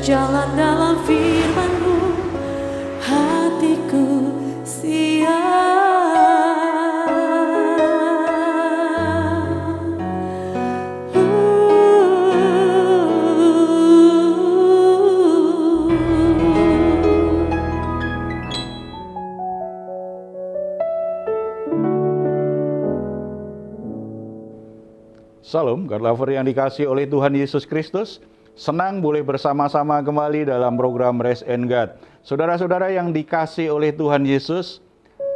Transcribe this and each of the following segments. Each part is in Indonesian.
berjalan dalam firman-Mu, hatiku siap. Salam, God lover yang dikasihi oleh Tuhan Yesus Kristus. Senang boleh bersama-sama kembali dalam program Rest and God. Saudara-saudara yang dikasihi oleh Tuhan Yesus,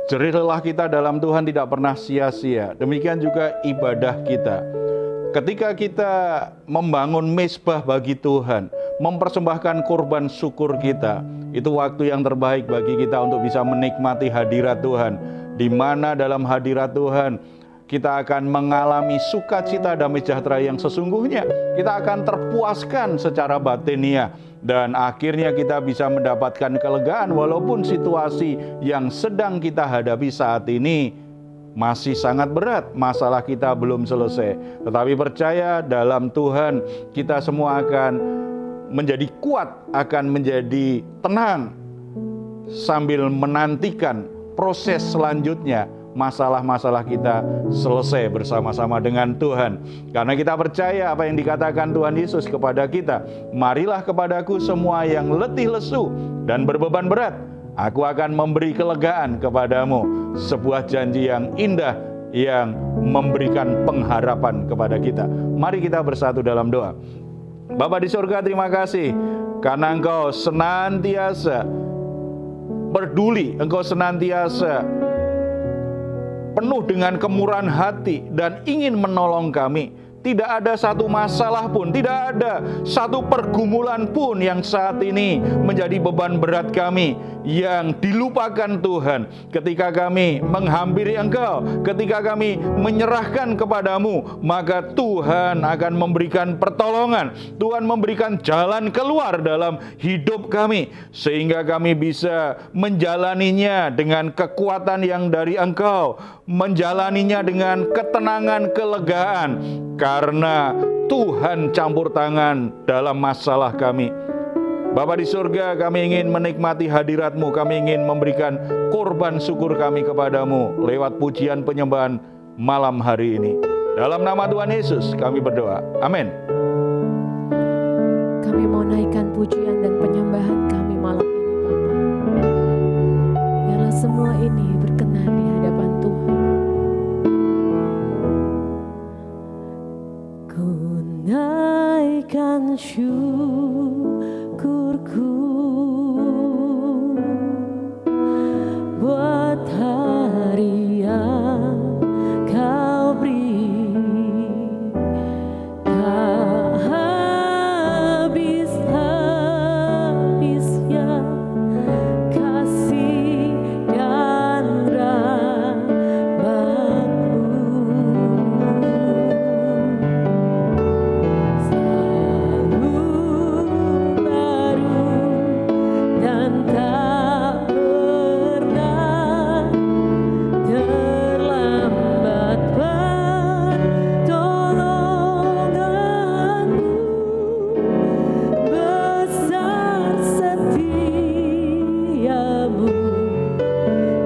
jerih lelah kita dalam Tuhan tidak pernah sia-sia. Demikian juga ibadah kita. Ketika kita membangun mezbah bagi Tuhan, mempersembahkan korban syukur kita, itu waktu yang terbaik bagi kita untuk bisa menikmati hadirat Tuhan. Di mana dalam hadirat Tuhan kita akan mengalami sukacita damai sejahtera yang sesungguhnya. Kita akan terpuaskan secara batiniah. Dan akhirnya kita bisa mendapatkan kelegaan walaupun situasi yang sedang kita hadapi saat ini masih sangat berat. Masalah kita belum selesai. Tetapi percaya dalam Tuhan kita semua akan menjadi kuat, akan menjadi tenang. Sambil menantikan proses selanjutnya, masalah-masalah kita selesai bersama-sama dengan Tuhan. Karena kita percaya apa yang dikatakan Tuhan Yesus kepada kita. Marilah kepadaku semua yang letih lesu dan berbeban berat. Aku akan memberi kelegaan kepadamu. Sebuah janji yang indah yang memberikan pengharapan kepada kita. Mari kita bersatu dalam doa. Bapa di surga, terima kasih karena Engkau senantiasa peduli, Engkau senantiasa penuh dengan kemurahan hati dan ingin menolong kami. Tidak ada satu masalah pun, tidak ada satu pergumulan pun yang saat ini menjadi beban berat kami yang dilupakan Tuhan. Ketika kami menghampiri Engkau, ketika kami menyerahkan kepadamu, maka Tuhan akan memberikan pertolongan. Tuhan memberikan jalan keluar dalam hidup kami, sehingga kami bisa menjalaninya dengan kekuatan yang dari Engkau, menjalaninya dengan ketenangan, kelegaan, karena Tuhan campur tangan dalam masalah kami. Bapa di surga, kami ingin menikmati hadirat-Mu, kami ingin memberikan korban syukur kami kepadamu lewat pujian penyembahan malam hari ini. Dalam nama Tuhan Yesus kami berdoa, amin. Kami mau naikkan pujian dan penyembahan kami malam ini, Bapa. Biarlah semua ini berkenan di hadapan Tuhan. Ku naikkan syukurku buat hari yang Kau beri. Tak habis-habisnya kasih dan rahmat-Mu. Selalu baru dan tak pernah terlambat pertolongan-Mu. Besar setia-Mu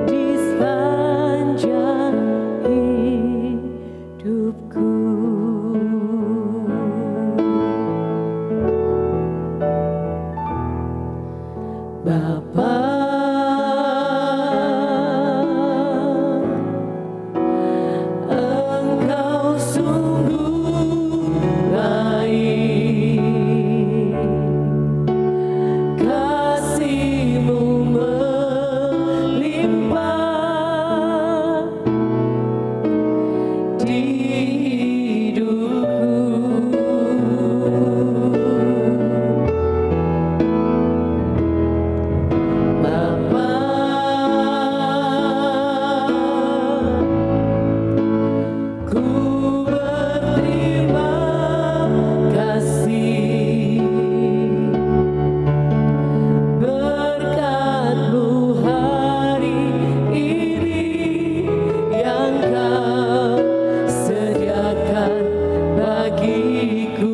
di sepanjang hidupku. Bapa, Engkau sungguh baik, kasih-Mu melimpah di hidupku. Bapa, ku berterima kasih berkat-Mu hari ini yang Kau sediakan bagiku.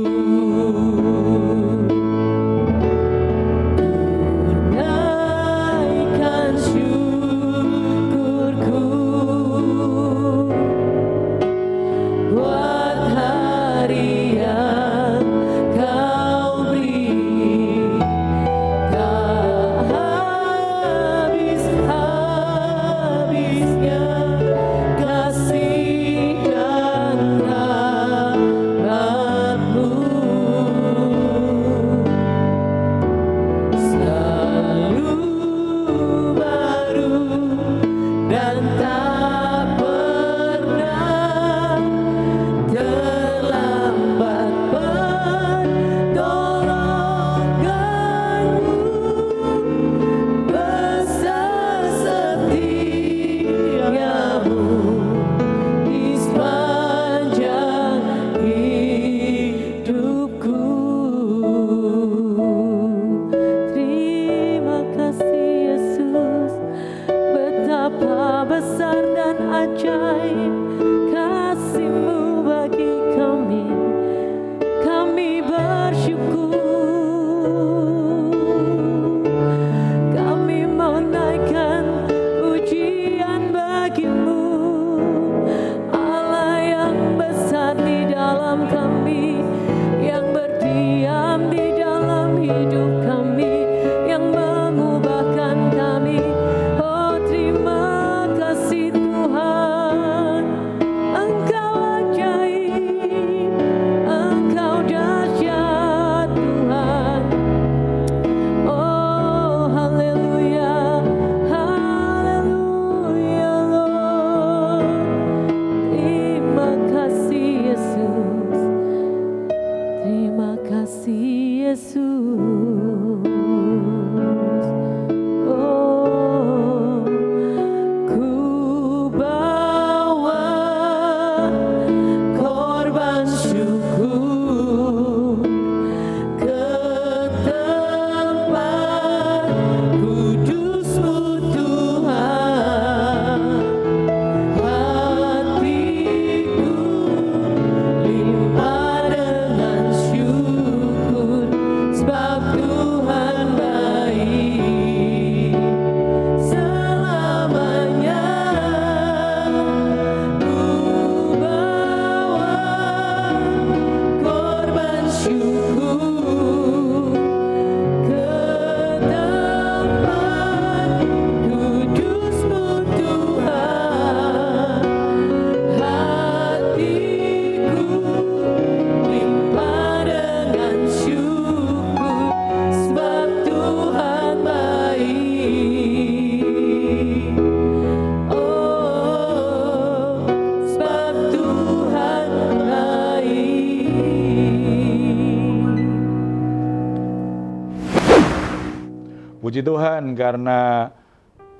Puji Tuhan karena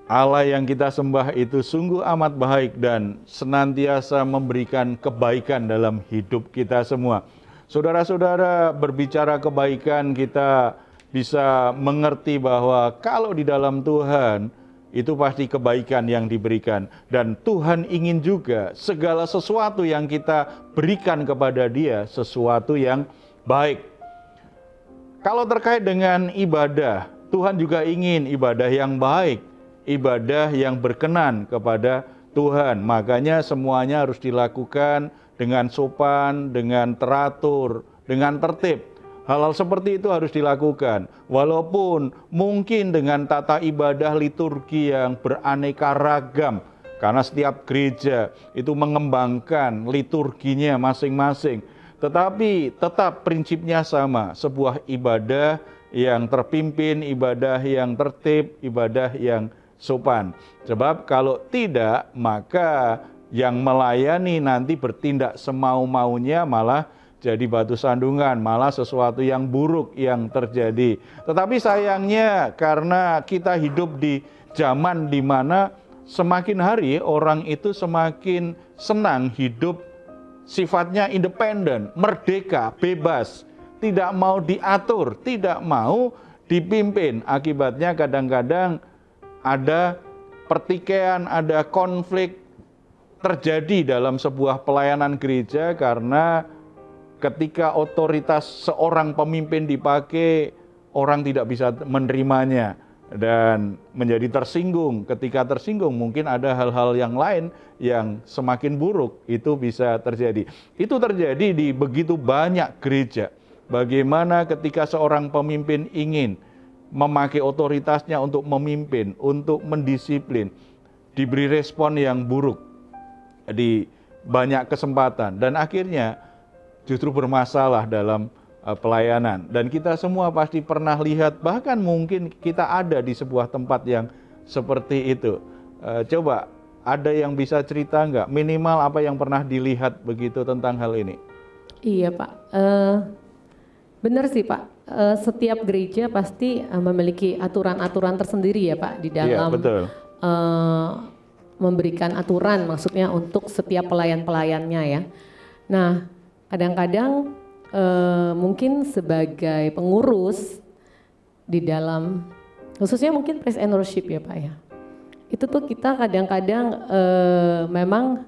Allah yang kita sembah itu sungguh amat baik dan senantiasa memberikan kebaikan dalam hidup kita semua. Saudara-saudara, berbicara kebaikan, kita bisa mengerti bahwa kalau di dalam Tuhan, itu pasti kebaikan yang diberikan. Dan Tuhan ingin juga segala sesuatu yang kita berikan kepada Dia, sesuatu yang baik. Kalau terkait dengan ibadah, Tuhan juga ingin ibadah yang baik, ibadah yang berkenan kepada Tuhan. Makanya semuanya harus dilakukan dengan sopan, dengan teratur, dengan tertib. Hal-hal seperti itu harus dilakukan. Walaupun mungkin dengan tata ibadah liturgi yang beraneka ragam. Karena setiap gereja itu mengembangkan liturginya masing-masing. Tetapi tetap prinsipnya sama. Sebuah ibadah yang terpimpin, ibadah yang tertib, ibadah yang sopan. Sebab kalau tidak, maka yang melayani nanti bertindak semau-maunya, malah jadi batu sandungan, malah sesuatu yang buruk yang terjadi. Tetapi sayangnya karena kita hidup di zaman di mana semakin hari orang itu semakin senang hidup sifatnya independen, merdeka, bebas, tidak mau diatur, tidak mau dipimpin. Akibatnya kadang-kadang ada pertikaian, ada konflik terjadi dalam sebuah pelayanan gereja karena ketika otoritas seorang pemimpin dipakai, orang tidak bisa menerimanya dan menjadi tersinggung. Ketika tersinggung, mungkin ada hal-hal yang lain yang semakin buruk, itu bisa terjadi. Itu terjadi di begitu banyak gereja. Bagaimana ketika seorang pemimpin ingin memakai otoritasnya untuk memimpin, untuk mendisiplin, diberi respon yang buruk di banyak kesempatan, dan akhirnya justru bermasalah dalam pelayanan. Dan kita semua pasti pernah lihat, bahkan mungkin kita ada di sebuah tempat yang seperti itu. Coba ada yang bisa cerita nggak? Minimal apa yang pernah dilihat begitu tentang hal ini? Iya Pak, benar sih Pak. Setiap gereja pasti memiliki aturan-aturan tersendiri ya Pak di dalam betul. Memberikan aturan, maksudnya untuk setiap pelayan-pelayannya ya. Nah, kadang-kadang mungkin sebagai pengurus di dalam, khususnya mungkin praise and worship ya Pak ya, itu tuh kita kadang-kadang memang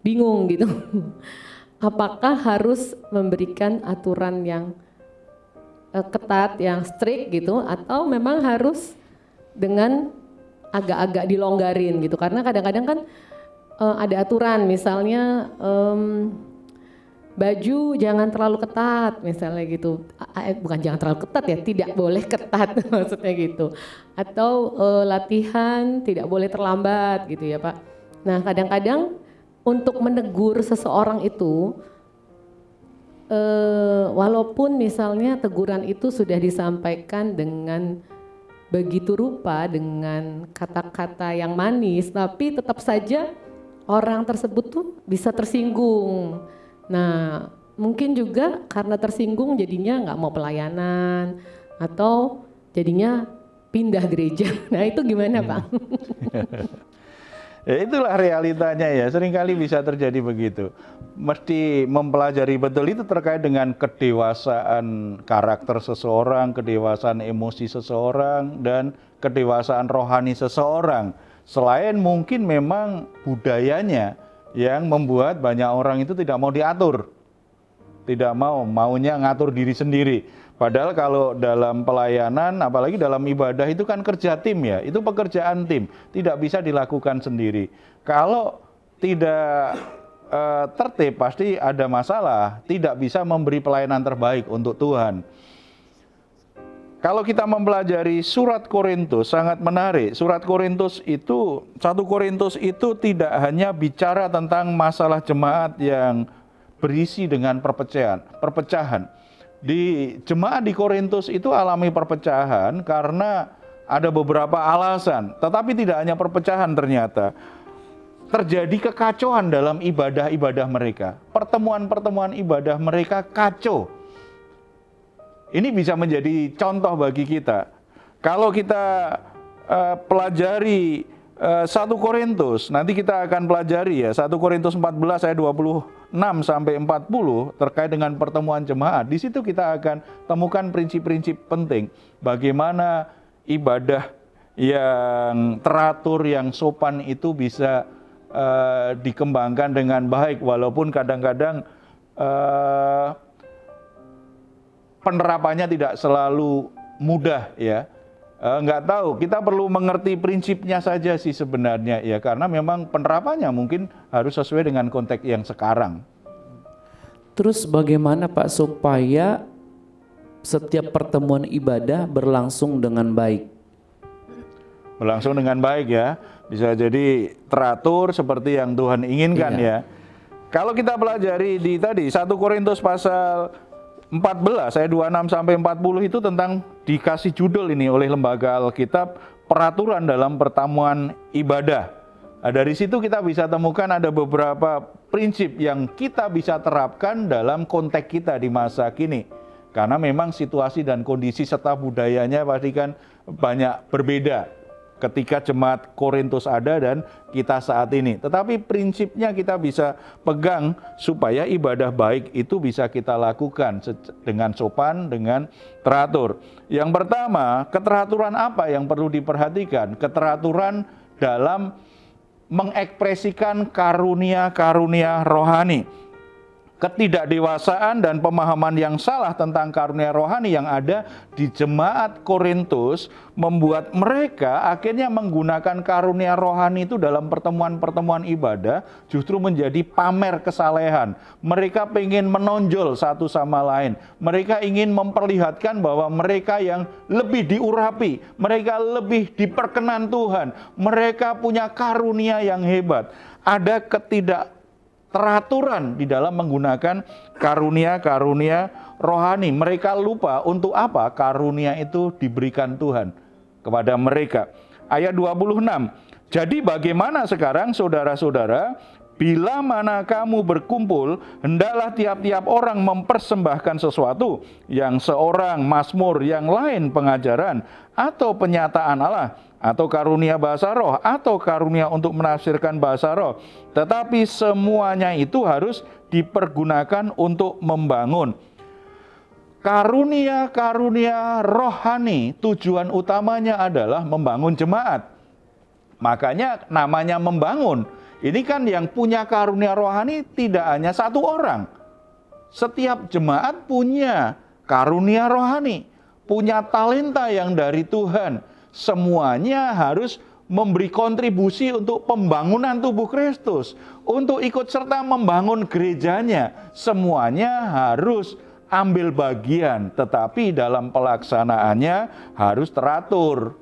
bingung gitu. Apakah harus memberikan aturan yang ketat, yang strict gitu, atau memang harus dengan agak-agak dilonggarin gitu. Karena kadang-kadang kan ada aturan, misalnya baju jangan terlalu ketat misalnya gitu. Bukan jangan terlalu ketat ya, tidak boleh ketat maksudnya gitu. Atau latihan tidak boleh terlambat gitu ya Pak. Nah kadang-kadang untuk menegur seseorang itu, walaupun misalnya teguran itu sudah disampaikan dengan begitu rupa, dengan kata-kata yang manis, tapi tetap saja orang tersebut tuh bisa tersinggung. Nah, mungkin juga karena tersinggung jadinya nggak mau pelayanan atau jadinya pindah gereja. Nah, itu gimana Pak? Ya itulah realitanya ya, seringkali bisa terjadi begitu. Mesti mempelajari betul itu terkait dengan kedewasaan karakter seseorang, kedewasaan emosi seseorang, dan kedewasaan rohani seseorang. Selain mungkin memang budayanya yang membuat banyak orang itu tidak mau diatur. Tidak maunya ngatur diri sendiri. Padahal kalau dalam pelayanan, apalagi dalam ibadah itu kan kerja tim ya, itu pekerjaan tim, tidak bisa dilakukan sendiri. Kalau tidak tertib pasti ada masalah, tidak bisa memberi pelayanan terbaik untuk Tuhan. Kalau kita mempelajari surat Korintus sangat menarik. Surat Korintus itu, 1 Korintus itu tidak hanya bicara tentang masalah jemaat yang berisi dengan perpecahan. Di jemaat di Korintus itu alami perpecahan karena ada beberapa alasan, tetapi tidak hanya perpecahan ternyata. Terjadi kekacauan dalam ibadah-ibadah mereka. Pertemuan-pertemuan ibadah mereka kacau. Ini bisa menjadi contoh bagi kita. Kalau kita pelajari 1 Korintus, nanti kita akan pelajari ya 1 Korintus 14 ayat 26 sampai 40 terkait dengan pertemuan jemaat. Di situ kita akan temukan prinsip-prinsip penting bagaimana ibadah yang teratur, yang sopan itu bisa dikembangkan dengan baik, walaupun kadang-kadang penerapannya tidak selalu mudah ya. Nggak tahu, kita perlu mengerti prinsipnya saja sih sebenarnya ya, karena memang penerapannya mungkin harus sesuai dengan konteks yang sekarang. Terus bagaimana Pak supaya setiap pertemuan ibadah berlangsung dengan baik? Berlangsung dengan baik ya, bisa jadi teratur seperti yang Tuhan inginkan ya. Kalau kita pelajari di tadi 1 Korintus pasal 14 ayat 26 sampai 40 itu tentang dikasih judul ini oleh lembaga Alkitab, peraturan dalam pertemuan ibadah. Nah, dari situ kita bisa temukan ada beberapa prinsip yang kita bisa terapkan dalam konteks kita di masa kini. Karena memang situasi dan kondisi serta budayanya pasti kan banyak berbeda ketika jemaat Korintus ada dan kita saat ini. Tetapi prinsipnya kita bisa pegang supaya ibadah baik itu bisa kita lakukan dengan sopan, dengan teratur. Yang pertama, keteraturan apa yang perlu diperhatikan? Keteraturan dalam mengekspresikan karunia-karunia rohani. Ketidakdewasaan dan pemahaman yang salah tentang karunia rohani yang ada di jemaat Korintus membuat mereka akhirnya menggunakan karunia rohani itu dalam pertemuan-pertemuan ibadah justru menjadi pamer kesalehan. Mereka ingin menonjol satu sama lain. Mereka ingin memperlihatkan bahwa mereka yang lebih diurapi, mereka lebih diperkenan Tuhan, mereka punya karunia yang hebat. Ada teraturan di dalam menggunakan karunia-karunia rohani. Mereka lupa untuk apa karunia itu diberikan Tuhan kepada mereka. Ayat 26. Jadi bagaimana sekarang saudara-saudara, bila mana kamu berkumpul, hendaklah tiap-tiap orang mempersembahkan sesuatu, yang seorang mazmur, yang lain pengajaran, atau penyataan Allah, atau karunia bahasa roh, atau karunia untuk menafsirkan bahasa roh. Tetapi semuanya itu harus dipergunakan untuk membangun. Karunia-karunia rohani tujuan utamanya adalah membangun jemaat. Makanya namanya membangun. Ini kan yang punya karunia rohani tidak hanya satu orang. Setiap jemaat punya karunia rohani, punya talenta yang dari Tuhan. Semuanya harus memberi kontribusi untuk pembangunan tubuh Kristus, untuk ikut serta membangun gerejanya. Semuanya harus ambil bagian, tetapi dalam pelaksanaannya harus teratur.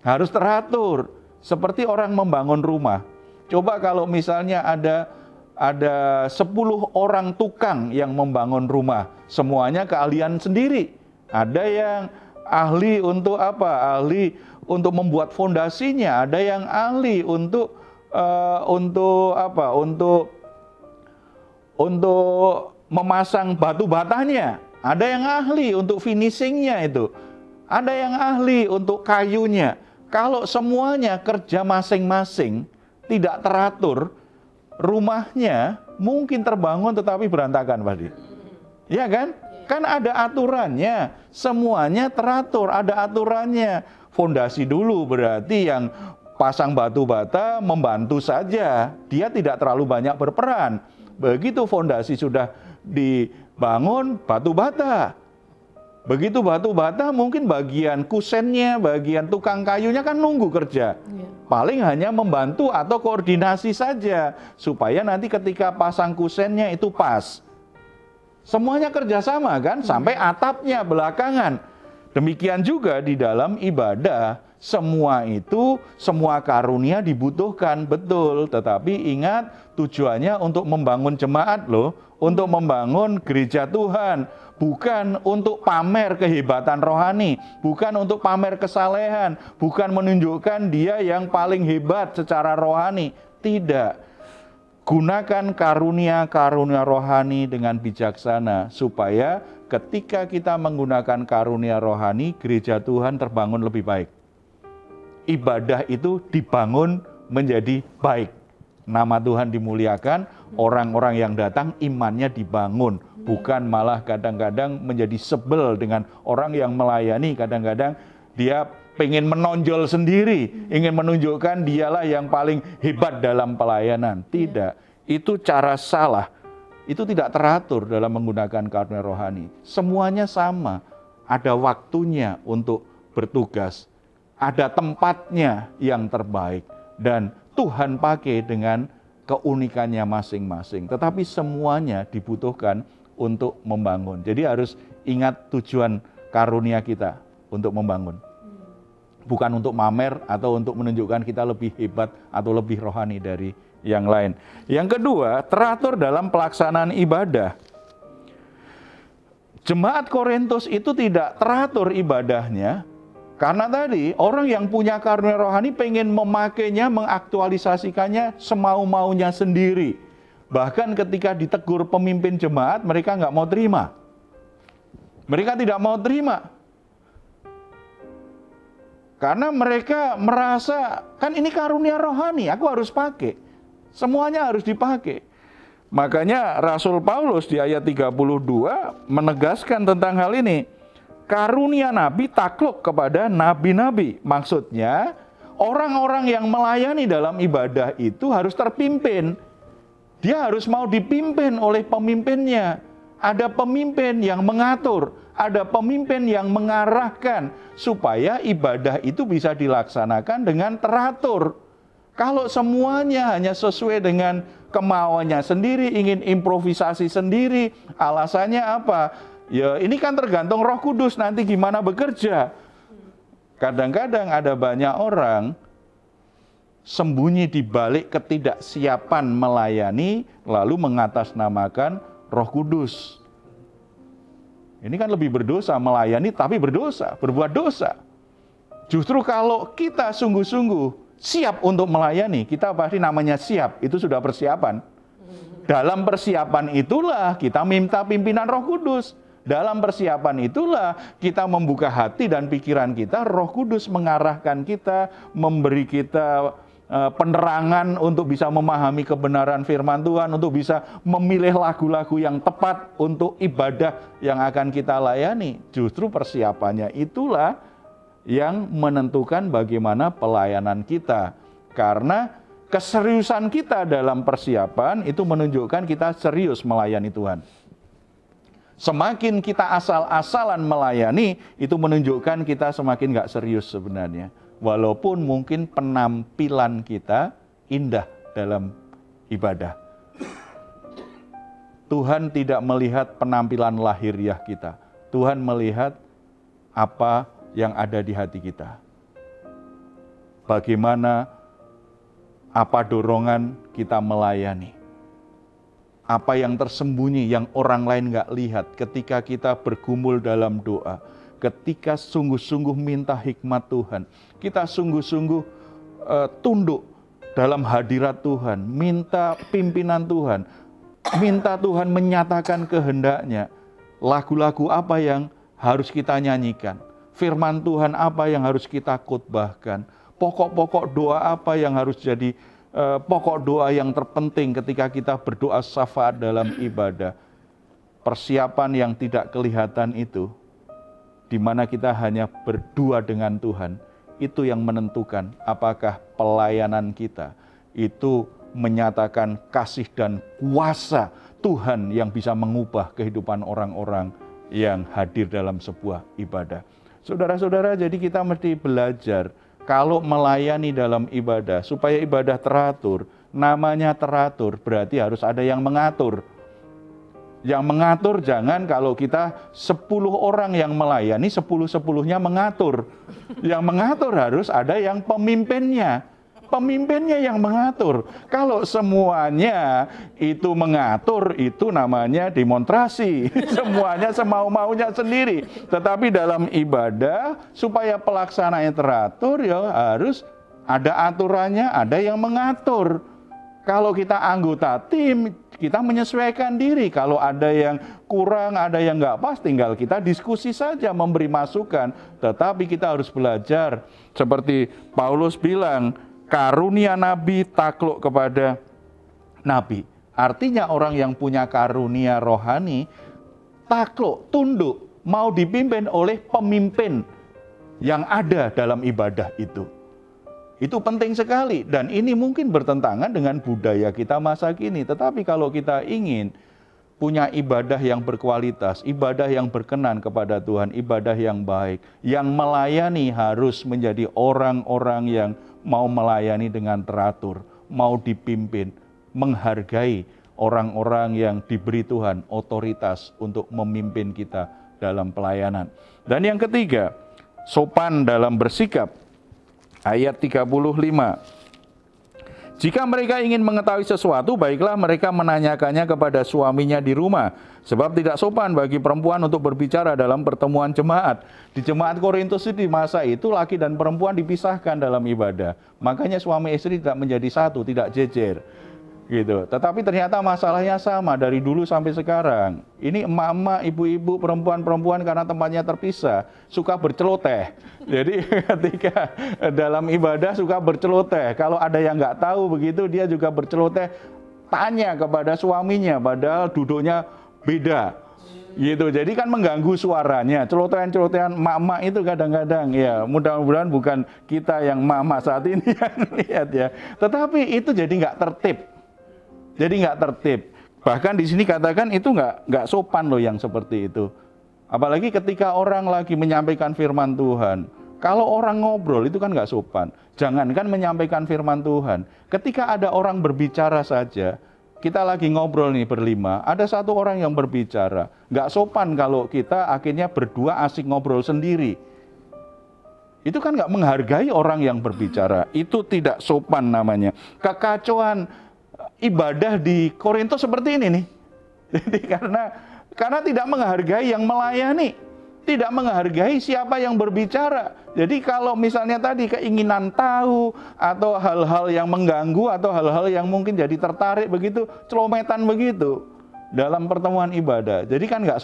Harus teratur, seperti orang membangun rumah. Coba kalau misalnya ada 10 orang tukang yang membangun rumah, semuanya keahlian sendiri. Ada yang ahli untuk apa? Ahli untuk membuat fondasinya, ada yang ahli untuk memasang batu batanya, ada yang ahli untuk finishingnya itu, ada yang ahli untuk kayunya. Kalau semuanya kerja masing-masing, tidak teratur, rumahnya mungkin terbangun tetapi berantakan, Pak Di. Ya kan? Kan ada aturannya, semuanya teratur, ada aturannya. Fondasi dulu berarti yang pasang batu bata membantu saja, dia tidak terlalu banyak berperan. Begitu fondasi sudah dibangun, batu bata. Begitu batu bata mungkin bagian kusennya, bagian tukang kayunya kan nunggu kerja. Paling hanya membantu atau koordinasi saja, supaya nanti ketika pasang kusennya itu pas. Semuanya kerjasama kan, sampai atapnya belakangan. Demikian juga di dalam ibadah, semua karunia dibutuhkan, betul. Tetapi ingat, tujuannya untuk membangun jemaat loh, untuk membangun gereja Tuhan. Bukan untuk pamer kehebatan rohani, bukan untuk pamer kesalehan, bukan menunjukkan dia yang paling hebat secara rohani. Tidak. Gunakan karunia-karunia rohani dengan bijaksana, supaya ketika kita menggunakan karunia rohani, gereja Tuhan terbangun lebih baik. Ibadah itu dibangun menjadi baik. Nama Tuhan dimuliakan, orang-orang yang datang imannya dibangun. Bukan malah kadang-kadang menjadi sebel dengan orang yang melayani. Kadang-kadang dia pengen menonjol sendiri, ingin menunjukkan dialah yang paling hebat dalam pelayanan. Tidak, itu cara salah. Itu tidak teratur dalam menggunakan karunia rohani. Semuanya sama, ada waktunya untuk bertugas, ada tempatnya yang terbaik, dan Tuhan pakai dengan keunikannya masing-masing. Tetapi semuanya dibutuhkan untuk membangun. Jadi harus ingat tujuan karunia kita untuk membangun. Bukan untuk mamer atau untuk menunjukkan kita lebih hebat atau lebih rohani dari yang lain. Yang kedua, teratur dalam pelaksanaan ibadah. Jemaat Korintus itu tidak teratur ibadahnya, karena tadi orang yang punya karunia rohani pengen memakainya, mengaktualisasikannya semau-maunya sendiri. Bahkan ketika ditegur pemimpin jemaat, mereka nggak mau terima. Mereka tidak mau terima. Karena mereka merasa, kan ini karunia rohani, aku harus pakai. Semuanya harus dipakai. Makanya Rasul Paulus di ayat 32 menegaskan tentang hal ini. Karunia nabi takluk kepada nabi-nabi. Maksudnya, orang-orang yang melayani dalam ibadah itu harus terpimpin. Dia harus mau dipimpin oleh pemimpinnya. Ada pemimpin yang mengatur, ada pemimpin yang mengarahkan supaya ibadah itu bisa dilaksanakan dengan teratur. Kalau semuanya hanya sesuai dengan kemauannya sendiri, ingin improvisasi sendiri, alasannya apa? Ya ini kan tergantung Roh Kudus nanti gimana bekerja. Kadang-kadang ada banyak orang sembunyi di balik ketidaksiapan melayani, lalu mengatasnamakan Roh Kudus. Ini kan lebih berdosa melayani, tapi berdosa, berbuat dosa. Justru kalau kita sungguh-sungguh siap untuk melayani, kita pasti namanya siap, itu sudah persiapan. Dalam persiapan itulah kita minta pimpinan Roh Kudus. Dalam persiapan itulah kita membuka hati dan pikiran kita, Roh Kudus mengarahkan kita, memberi kita penerangan untuk bisa memahami kebenaran firman Tuhan, untuk bisa memilih lagu-lagu yang tepat untuk ibadah yang akan kita layani. Justru persiapannya itulah yang menentukan bagaimana pelayanan kita. Karena keseriusan kita dalam persiapan itu menunjukkan kita serius melayani Tuhan. Semakin kita asal-asalan melayani, itu menunjukkan kita semakin gak serius sebenarnya. Walaupun mungkin penampilan kita indah dalam ibadah. Tuhan tidak melihat penampilan lahiriah kita. Tuhan melihat apa yang ada di hati kita. Bagaimana, apa dorongan kita melayani. Apa yang tersembunyi yang orang lain gak lihat ketika kita bergumul dalam doa. Ketika sungguh-sungguh minta hikmat Tuhan, kita sungguh-sungguh tunduk dalam hadirat Tuhan, minta pimpinan Tuhan, minta Tuhan menyatakan kehendaknya, lagu-lagu apa yang harus kita nyanyikan, firman Tuhan apa yang harus kita khotbahkan, pokok-pokok doa apa yang harus jadi pokok doa yang terpenting ketika kita berdoa syafaat dalam ibadah. Persiapan yang tidak kelihatan itu, di mana kita hanya berdua dengan Tuhan, itu yang menentukan apakah pelayanan kita itu menyatakan kasih dan kuasa Tuhan yang bisa mengubah kehidupan orang-orang yang hadir dalam sebuah ibadah. Saudara-saudara, jadi kita mesti belajar kalau melayani dalam ibadah, supaya ibadah teratur. Namanya teratur berarti harus ada yang mengatur. Yang mengatur jangan kalau kita 10 orang yang melayani, 10-10-nya mengatur. Yang mengatur harus ada yang pemimpinnya. Pemimpinnya yang mengatur. Kalau semuanya itu mengatur, itu namanya demonstrasi. Semuanya semau-maunya sendiri. Tetapi dalam ibadah, supaya pelaksanaannya teratur, ya harus ada aturannya, ada yang mengatur. Kalau kita anggota tim, kita menyesuaikan diri. Kalau ada yang kurang, ada yang nggak pas, tinggal kita diskusi saja, memberi masukan. Tetapi kita harus belajar. Seperti Paulus bilang, karunia nabi takluk kepada nabi. Artinya orang yang punya karunia rohani, takluk, tunduk, mau dipimpin oleh pemimpin yang ada dalam ibadah itu. Itu penting sekali, dan ini mungkin bertentangan dengan budaya kita masa kini. Tetapi kalau kita ingin punya ibadah yang berkualitas, ibadah yang berkenan kepada Tuhan, ibadah yang baik, yang melayani harus menjadi orang-orang yang mau melayani dengan teratur, mau dipimpin, menghargai orang-orang yang diberi Tuhan otoritas untuk memimpin kita dalam pelayanan. Dan yang ketiga, sopan dalam bersikap. Ayat 35. Jika mereka ingin mengetahui sesuatu, baiklah mereka menanyakannya kepada suaminya di rumah. Sebab tidak sopan bagi perempuan untuk berbicara dalam pertemuan jemaat. Di jemaat Korintus di masa itu, laki dan perempuan dipisahkan dalam ibadah. Makanya suami istri tidak menjadi satu, tidak jejer. Gitu. Tetapi ternyata masalahnya sama dari dulu sampai sekarang. Ini emak-emak, ibu-ibu, perempuan-perempuan karena tempatnya terpisah suka berceloteh. Jadi ketika dalam ibadah suka berceloteh. Kalau ada yang nggak tahu begitu, dia juga berceloteh, tanya kepada suaminya, padahal duduknya beda. Gitu. Jadi kan mengganggu suaranya. Celotehan-celotehan emak-emak itu kadang-kadang ya, mudah-mudahan bukan kita yang emak-emak saat ini yang lihat ya. Tetapi itu jadi nggak tertib. Jadi nggak tertib. Bahkan di sini katakan itu nggak sopan loh yang seperti itu. Apalagi ketika orang lagi menyampaikan firman Tuhan. Kalau orang ngobrol itu kan nggak sopan. Jangankan menyampaikan firman Tuhan. Ketika ada orang berbicara saja, kita lagi ngobrol nih berlima, ada satu orang yang berbicara. Nggak sopan kalau kita akhirnya berdua asik ngobrol sendiri. Itu kan nggak menghargai orang yang berbicara. Itu tidak sopan namanya. Kekacauan ibadah di Korintus seperti ini nih. Jadi karena tidak menghargai yang melayani, tidak menghargai siapa yang berbicara. Jadi kalau misalnya tadi keinginan tahu atau hal-hal yang mengganggu atau hal-hal yang mungkin jadi tertarik begitu, celometan begitu dalam pertemuan ibadah. Jadi kan nggak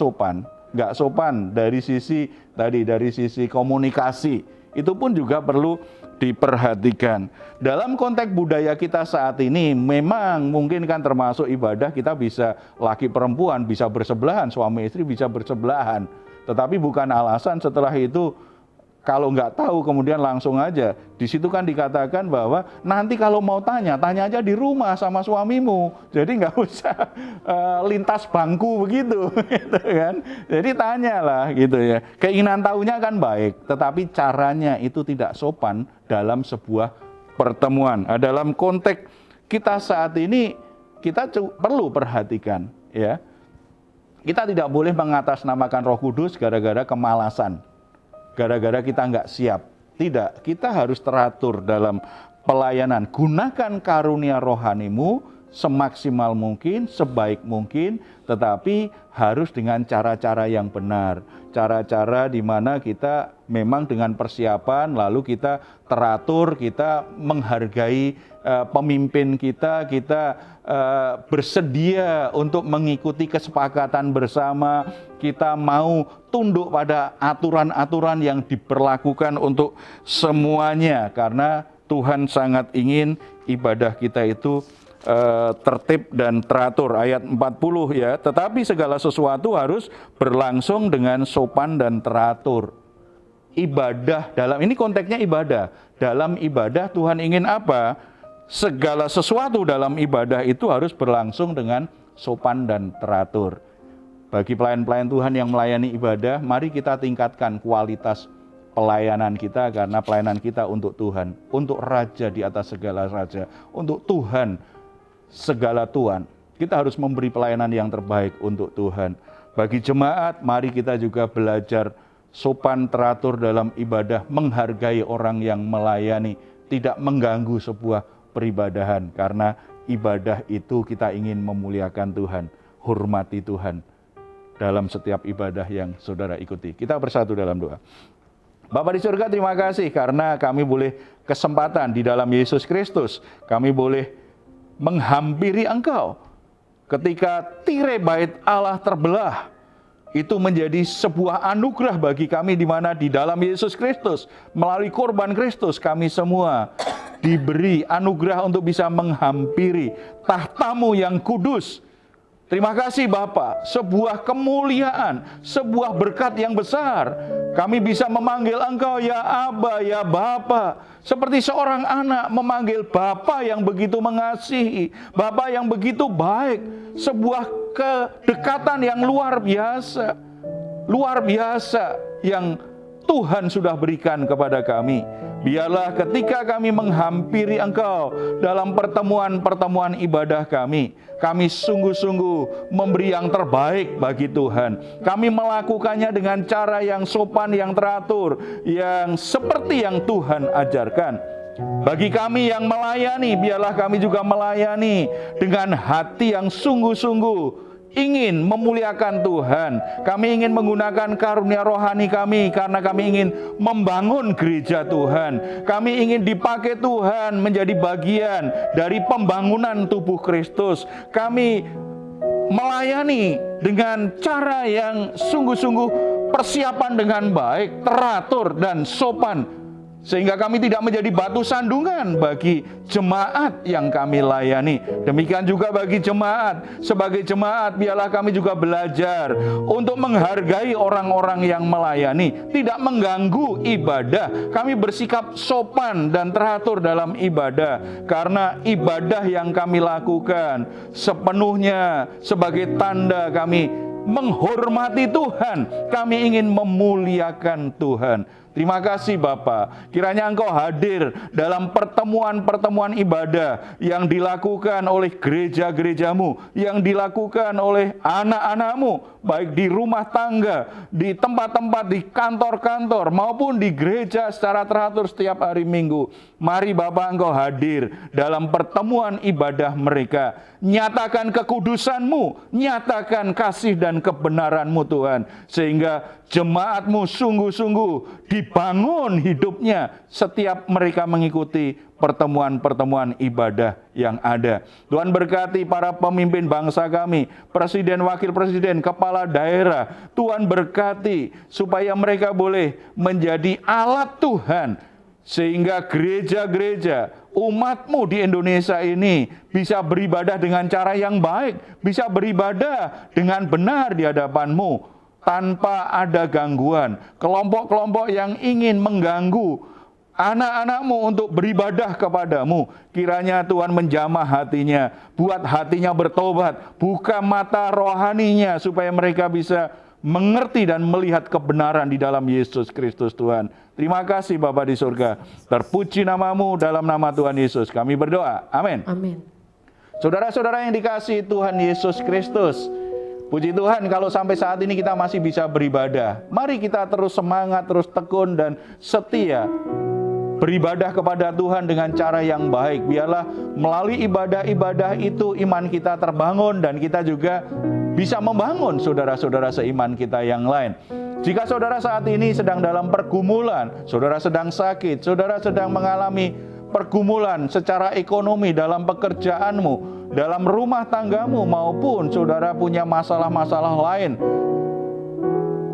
sopan dari sisi komunikasi. Itu pun juga perlu diperhatikan. Dalam konteks budaya kita saat ini memang mungkin kan termasuk ibadah kita bisa laki perempuan bisa bersebelahan, suami istri bisa bersebelahan. Tetapi bukan alasan setelah itu kalau nggak tahu kemudian langsung aja. Di situ kan dikatakan bahwa nanti kalau mau tanya aja di rumah sama suamimu. Jadi nggak usah lintas bangku begitu, gitu kan. Jadi tanyalah gitu ya. Keinginan tahunya kan baik, tetapi caranya itu tidak sopan dalam sebuah pertemuan. Dalam konteks kita saat ini kita perlu perhatikan ya. Kita tidak boleh mengatasnamakan Roh Kudus gara-gara kemalasan. Gara-gara kita nggak siap. Tidak, kita harus teratur dalam pelayanan. Gunakan karunia rohanimu semaksimal mungkin, sebaik mungkin, tetapi harus dengan cara-cara yang benar. Cara-cara di mana kita memang dengan persiapan, lalu kita teratur, kita menghargai pemimpin kita bersedia untuk mengikuti kesepakatan bersama, kita mau tunduk pada aturan-aturan yang diberlakukan untuk semuanya, karena Tuhan sangat ingin ibadah kita itu tertib dan teratur. Ayat 40 ya, tetapi segala sesuatu harus berlangsung dengan sopan dan teratur. Ibadah ini konteksnya ibadah. Dalam ibadah Tuhan ingin apa? Segala sesuatu dalam ibadah itu harus berlangsung dengan sopan dan teratur. Bagi pelayan-pelayan Tuhan yang melayani ibadah, mari kita tingkatkan kualitas pelayanan kita, karena pelayanan kita untuk Tuhan, untuk Raja di atas segala raja, untuk Tuhan segala Tuhan. Kita harus memberi pelayanan yang terbaik untuk Tuhan. Bagi jemaat, mari kita juga belajar sopan teratur dalam ibadah, menghargai orang yang melayani, tidak mengganggu sebuah peribadahan, karena ibadah itu kita ingin memuliakan Tuhan, hormati Tuhan dalam setiap ibadah yang saudara ikuti. Kita bersatu dalam doa. Bapa di surga, terima kasih karena kami boleh kesempatan di dalam Yesus Kristus, kami boleh menghampiri Engkau. Ketika tirai bait Allah terbelah, itu menjadi sebuah anugerah bagi kami di mana di dalam Yesus Kristus, melalui korban Kristus, kami semua diberi anugerah untuk bisa menghampiri tahta-Mu yang kudus. Terima kasih Bapa, sebuah kemuliaan, sebuah berkat yang besar. Kami bisa memanggil Engkau ya Aba, ya Bapa. Seperti seorang anak memanggil Bapa yang begitu mengasihi, Bapa yang begitu baik. Sebuah kedekatan yang luar biasa yang Tuhan sudah berikan kepada kami. Biarlah ketika kami menghampiri Engkau dalam pertemuan-pertemuan ibadah kami sungguh-sungguh memberi yang terbaik bagi Tuhan. Kami melakukannya dengan cara yang sopan, yang teratur, yang seperti yang Tuhan ajarkan. Bagi kami yang melayani, biarlah kami juga melayani dengan hati yang sungguh-sungguh ingin memuliakan Tuhan. Kami ingin menggunakan karunia rohani kami karena kami ingin membangun gereja Tuhan. Kami ingin dipakai Tuhan menjadi bagian dari pembangunan tubuh Kristus. Kami melayani dengan cara yang sungguh-sungguh persiapan dengan baik, teratur dan sopan, sehingga kami tidak menjadi batu sandungan bagi jemaat yang kami layani. Demikian juga bagi jemaat. Sebagai jemaat, biarlah kami juga belajar untuk menghargai orang-orang yang melayani, tidak mengganggu ibadah. Kami bersikap sopan dan teratur dalam ibadah, karena ibadah yang kami lakukan sepenuhnya sebagai tanda kami menghormati Tuhan. Kami ingin memuliakan Tuhan. Terima kasih Bapa, kiranya Engkau hadir dalam pertemuan-pertemuan ibadah yang dilakukan oleh gereja-gereja-Mu, yang dilakukan oleh anak-anak-Mu, baik di rumah tangga, di tempat-tempat, di kantor-kantor, maupun di gereja secara teratur setiap hari Minggu. Mari Bapa, Engkau hadir dalam pertemuan ibadah mereka. Nyatakan kekudusan-Mu, nyatakan kasih dan kebenaran-Mu Tuhan, sehingga jemaat-Mu sungguh-sungguh dibangun hidupnya setiap mereka mengikuti pertemuan-pertemuan ibadah yang ada. Tuhan berkati para pemimpin bangsa kami, presiden, wakil presiden, kepala daerah. Tuhan berkati supaya mereka boleh menjadi alat Tuhan, sehingga gereja-gereja umat-Mu di Indonesia ini bisa beribadah dengan cara yang baik, bisa beribadah dengan benar di hadapan-Mu, tanpa ada gangguan, kelompok-kelompok yang ingin mengganggu anak-anak-Mu untuk beribadah kepada-Mu. Kiranya Tuhan menjamah hatinya, buat hatinya bertobat, buka mata rohaninya supaya mereka bisa mengerti dan melihat kebenaran di dalam Yesus Kristus Tuhan. Terima kasih Bapa di surga. Terpuji nama-Mu, dalam nama Tuhan Yesus kami berdoa. Amin. Amin. Saudara-saudara yang dikasihi Tuhan Yesus Kristus, puji Tuhan kalau sampai saat ini kita masih bisa beribadah. Mari kita terus semangat, terus tekun dan setia beribadah kepada Tuhan dengan cara yang baik. Biarlah melalui ibadah-ibadah itu iman kita terbangun dan kita juga bisa membangun saudara-saudara seiman kita yang lain. Jika saudara saat ini sedang dalam pergumulan, saudara sedang sakit, saudara sedang mengalami pergumulan secara ekonomi dalam pekerjaanmu, dalam rumah tanggamu, maupun saudara punya masalah-masalah lain,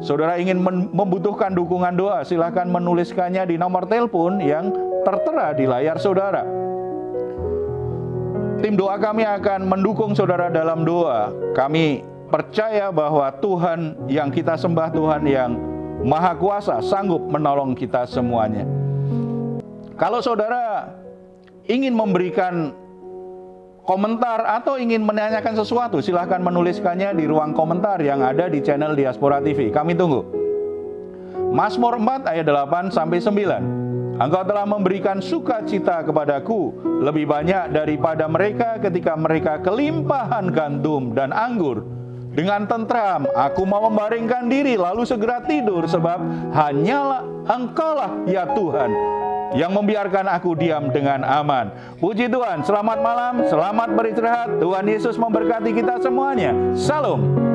saudara ingin membutuhkan dukungan doa, silakan menuliskannya di nomor telepon yang tertera di layar saudara. Tim doa kami akan mendukung saudara dalam doa. Kami percaya bahwa Tuhan yang kita sembah, Tuhan yang Maha Kuasa, sanggup menolong kita semuanya. Kalau saudara ingin memberikan komentar atau ingin menanyakan sesuatu, silahkan menuliskannya di ruang komentar yang ada di channel Diaspora TV. Kami tunggu. Mazmur 4 ayat 8-9. Engkau telah memberikan sukacita kepadaku lebih banyak daripada mereka ketika mereka kelimpahan gandum dan anggur. Dengan tentram aku mau membaringkan diri lalu segera tidur, sebab hanyalah Engkaulah ya Tuhan yang membiarkan aku diam dengan aman. Puji Tuhan, selamat malam, selamat beristirahat. Tuhan Yesus memberkati kita semuanya. Salam.